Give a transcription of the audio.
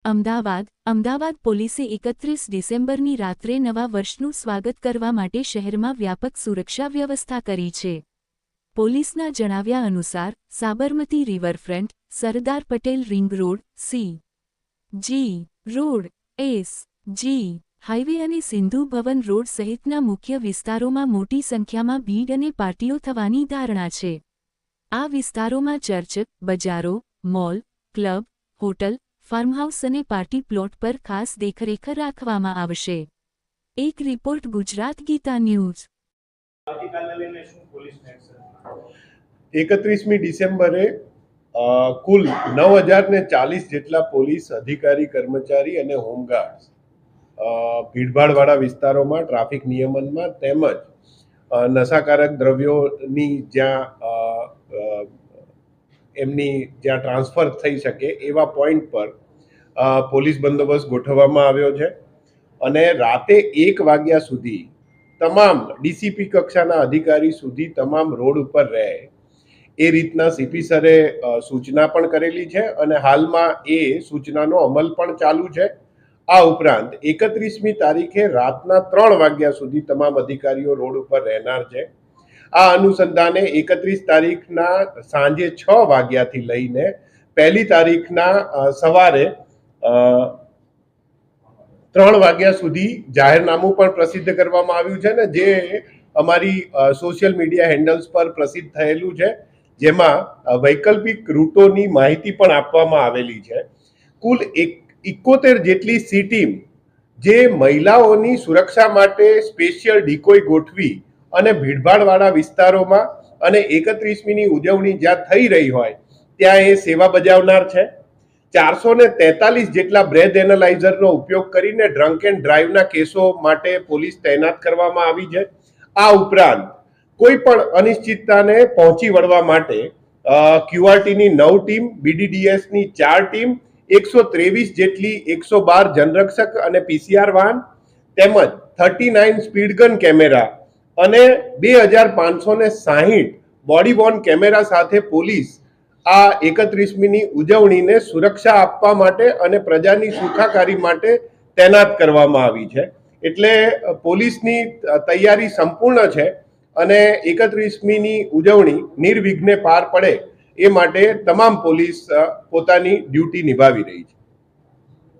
અમદાવાદ પોલીસે 31 ડિસેમ્બરની રાત્રે નવા વર્ષનું સ્વાગત કરવા માટે શહેરમાં વ્યાપક સુરક્ષા વ્યવસ્થા કરી છે. પોલીસના જણાવ્યા અનુસાર Sabarmati riverfront, Sardar Patel ring road, C G. Road, S G. Highway અને સિંધુ ભવન રોડ સહિતના મુખ્ય વિસ્તારોમાં મોટી સંખ્યામાં ભીડ અને પાર્ટીઓ થવાની ધારણા છે. આ વિસ્તારોમાં ચર્ચ, બજારો, મોલ, ક્લબ, હોટલ, ફાર્મહાઉસ અને પાર્ટી પ્લોટ પર ખાસ દેખરેખ રાખવામાં આવશે. એક રિપોર્ટ ગુજરાત ગીતા ન્યૂઝ. 31મી ડિસેમ્બરે કુલ 9040 જેટલા પોલીસ અધિકારી, કર્મચારી અને હોમગાર્ડ ભીડભાડવાળા વિસ્તારોમાં ટ્રાફિક નિયમનમાં તેમજ નશાકારક દ્રવ્યોની જ્યાં ટ્રાન્સફર થઈ શકે એવા પોઈન્ટ પર પોલીસ બંદોબસ્ત ગોઠવવામાં આવ્યો છે અને રાતે 1 વાગ્યા સુધી તમામ ડીસીપી કક્ષાના અધિકારી સુધી તમામ રોડ ઉપર રહે એ રીતના સીપી સરે સૂચના પણ કરેલી છે અને હાલમાં એ સૂચનાનો અમલ પણ ચાલુ છે. આ ઉપરાંત 31મી તારીખે રાતના 3 વાગ્યા સુધી તમામ અધિકારીઓ રોડ ઉપર રહેનાર છે. આ અનુસંધાને 31 તારીખના સાંજે 6 વાગ્યાથી લઈને 1 તારીખના સવારે 3 વાગ્યા સુધી જાહેરનામું પણ પ્રસિદ્ધ કરવામાં આવ્યું છે ને જે અમારી સોશિયલ મીડિયા હેન્ડલ્સ પર પ્રસિદ્ધ થયેલું છે, જેમાં વૈકલ્પિક રૂટોની માહિતી પણ આપવામાં આવેલી છે. કુલ 71 જેટલી સી ટીમ જે મહિલાઓની સુરક્ષા માટે સ્પેશિયલ ડિકોય ગોઠવી અને ભીડભાડવાળા વિસ્તારોમાં અને 31મીની ઉજવણી જ્યાં થઈ રહી હોય ત્યાં એ સેવા બજાવનાર છે. 443 જેટલા બ્રેથ એનાલાઇઝરનો ઉપયોગ કરીને ડ્રંક એન્ડ ડ્રાઈવના કેસો માટે પોલીસ તૈનાત કરવામાં આવી છે. આ ઉપરાંત કોઈ પણ અનિશ્ચિતતાને પહોંચી વળવા માટે ક્યુઆરટીની 9 ટીમ, બીડીડીએસની 4 ટીમ, 123 જેટલી 112 જનરક્ષક અને પીસીઆર વાહન તેમજ 39 સ્પીડ ગન કેમેરા અને 2560 બોડી વોર્ન કેમેરા સાથે પોલીસ આ 31મીની ઉજવણીને સુરક્ષા આપવા માટે અને પ્રજાની સુખાકારી માટે તૈનાત કરવામાં આવી છે. એટલે પોલીસની તૈયારી સંપૂર્ણ છે અને 31મીની ઉજવણી નિર્વિઘ્ને પાર પડે એ માટે તમામ પોલીસ પોતાની ડ્યુટી નિભાવી રહી છે.